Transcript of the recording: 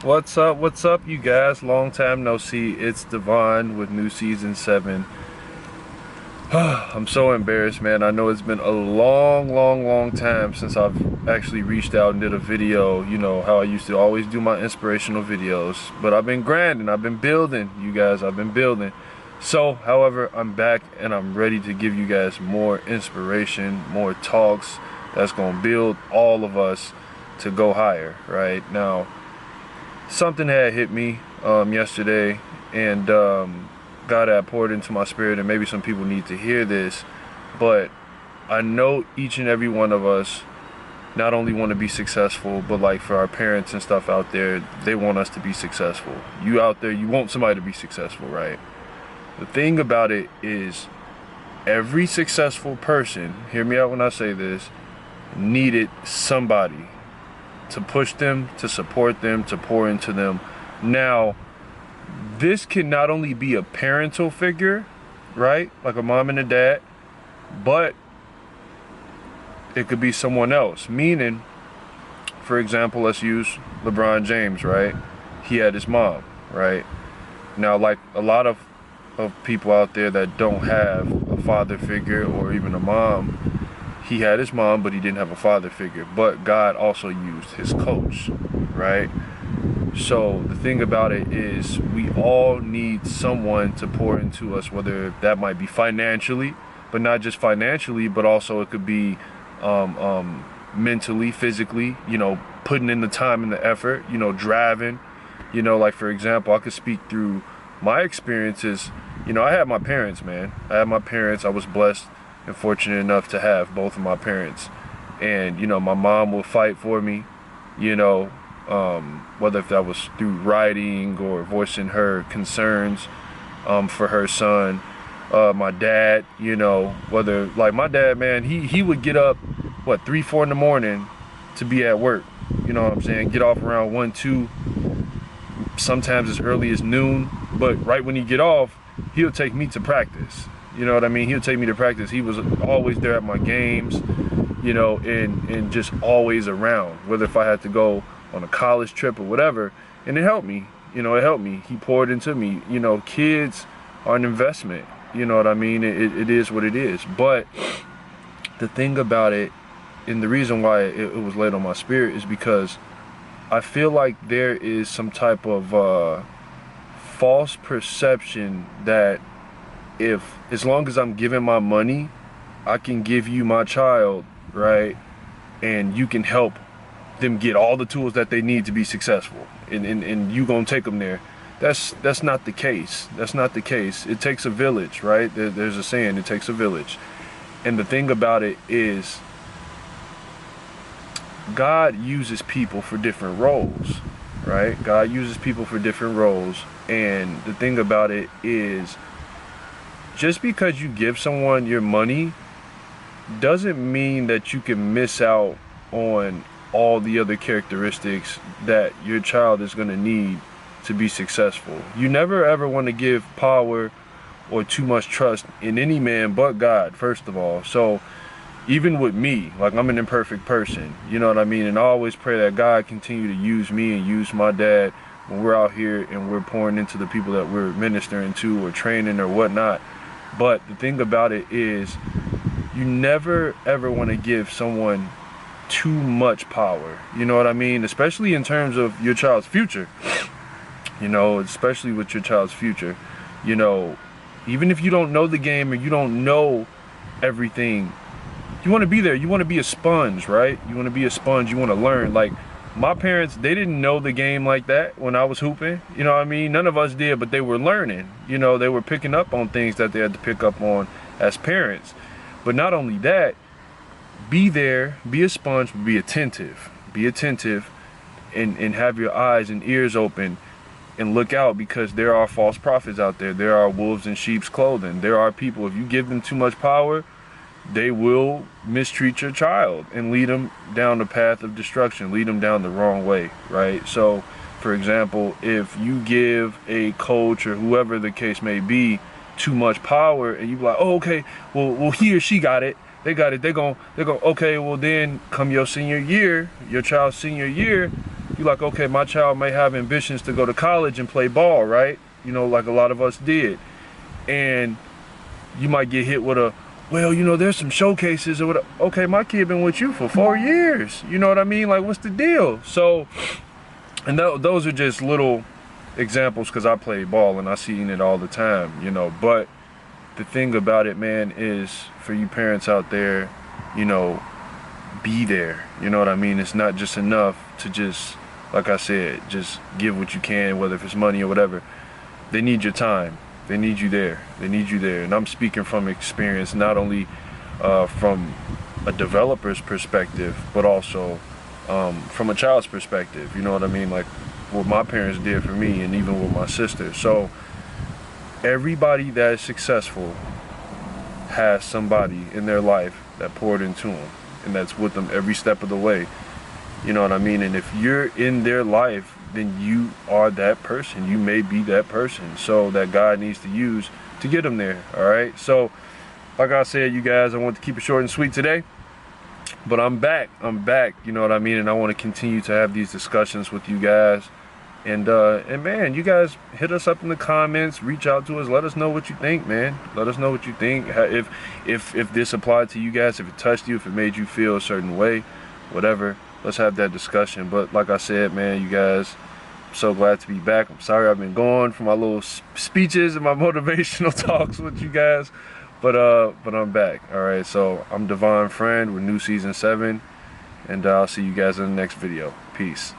What's up, you guys? Long time no see. It's Devon with New Season 7. I'm so embarrassed, man. I know it's been a long time since I've actually reached out and did a video. You know how I used to always do my inspirational videos. But I've been grinding, I've been building, you guys, I've been building. So, however, I'm back and I'm ready to give you guys more inspiration, more talks that's gonna build all of us to go higher, right? Now, something had hit me yesterday, and God had poured into my spirit, and maybe some people need to hear this, but I know each and every one of us not only want to be successful, but like for our parents and stuff out there, they want us to be successful. You out there, you want somebody to be successful, right? The thing about it is, every successful person, hear me out when I say this, needed somebody to push them, to support them, to pour into them. Now, this can not only be a parental figure, right? Like a mom and a dad, but it could be someone else. Meaning, for example, let's use LeBron James, right? He had his mom, right? Now, like a lot of people out there that don't have a father figure or even a mom, he had his mom, but he didn't have a father figure. But God also used his coach, right? So the thing about it is, we all need someone to pour into us, whether that might be financially, but not just financially, but also it could be mentally, physically, you know, putting in the time and the effort, you know, driving, you know, like for example, I could speak through my experiences. You know, I had my parents, man. I had my parents. I was blessed and fortunate enough to have both of my parents. And, you know, my mom would fight for me, you know, whether if that was through writing or voicing her concerns for her son. My dad, you know, whether, like my dad, man, he would get up, what, 3, 4 in the morning to be at work. You know what I'm saying? Get off around 1, 2, sometimes as early as noon. But right when he get off, he'll take me to practice. You know what I mean? He'll take me to practice. He was always there at my games, you know, and just always around, whether if I had to go on a college trip or whatever. And it helped me, you know, it helped me. He poured into me. You know, kids are an investment, you know what I mean? It is what it is. But the thing about it, and the reason why it was laid on my spirit, is because I feel like there is some type of false perception that if, as long as I'm giving my money, I can give you my child, right? And you can help them get all the tools that they need to be successful. And you gonna take them there. That's not the case. That's not the case. It takes a village, right? There's a saying, it takes a village. And the thing about it is, God uses people for different roles, right? God uses people for different roles. And the thing about it is, just because you give someone your money doesn't mean that you can miss out on all the other characteristics that your child is going to need to be successful. You never ever want to give power or too much trust in any man but God, first of all. So even with me, like, I'm an imperfect person, you know what I mean? And I always pray that God continue to use me and use my dad when we're out here and we're pouring into the people that we're ministering to or training or whatnot. But the thing about it is, you never ever want to give someone too much power, you know what I mean? Especially in terms of your child's future, you know, especially with your child's future. You know, even if you don't know the game or you don't know everything, you want to be there. You want to be a sponge, right? You want to be a sponge. You want to learn. Like, my parents, they didn't know the game like that when I was hooping. You know what I mean? None of us did, but they were learning. You know, they were picking up on things that they had to pick up on as parents. But not only that, be there, be a sponge, but be attentive. Be attentive and have your eyes and ears open and look out, because there are false prophets out there. There are wolves in sheep's clothing. There are people, if you give them too much power, they will mistreat your child and lead them down the path of destruction, lead them down the wrong way, right? So, for example, if you give a coach or whoever the case may be too much power, and you be like, oh, okay, well, he or she got it, they got it, they're going, okay, well then come your senior year, your child's senior year, you like, okay, my child may have ambitions to go to college and play ball, right? You know, like a lot of us did. And you might get hit with a, well, you know, there's some showcases or whatever. Okay, my kid been with you for 4 years. You know what I mean? Like, what's the deal? So, and those are just little examples because I play ball and I seen it all the time, you know. But the thing about it, man, is for you parents out there, you know, be there. You know what I mean? It's not just enough to just, like I said, just give what you can, whether if it's money or whatever. They need your time. They need you there. They need you there. And I'm speaking from experience, not only from a developer's perspective, but also from a child's perspective. You know what I mean? Like what my parents did for me, and even with my sister. So everybody that is successful has somebody in their life that poured into them and that's with them every step of the way. You know what I mean? And if you're in their life, then you are that person. You may be that person. So that God needs to use to get them there. All right. So like I said, you guys, I want to keep it short and sweet today, but I'm back. You know what I mean? And I want to continue to have these discussions with you guys. And man, you guys hit us up in the comments, reach out to us, let us know what you think, man. Let us know what you think. If this applied to you guys, if it touched you, if it made you feel a certain way, whatever. Let's have that discussion. But like I said, man, you guys, I'm so glad to be back. I'm sorry I've been gone for my little speeches and my motivational talks with you guys, but I'm back. All right, so I'm Devon Friend with New Season 7, and I'll see you guys in the next video. Peace.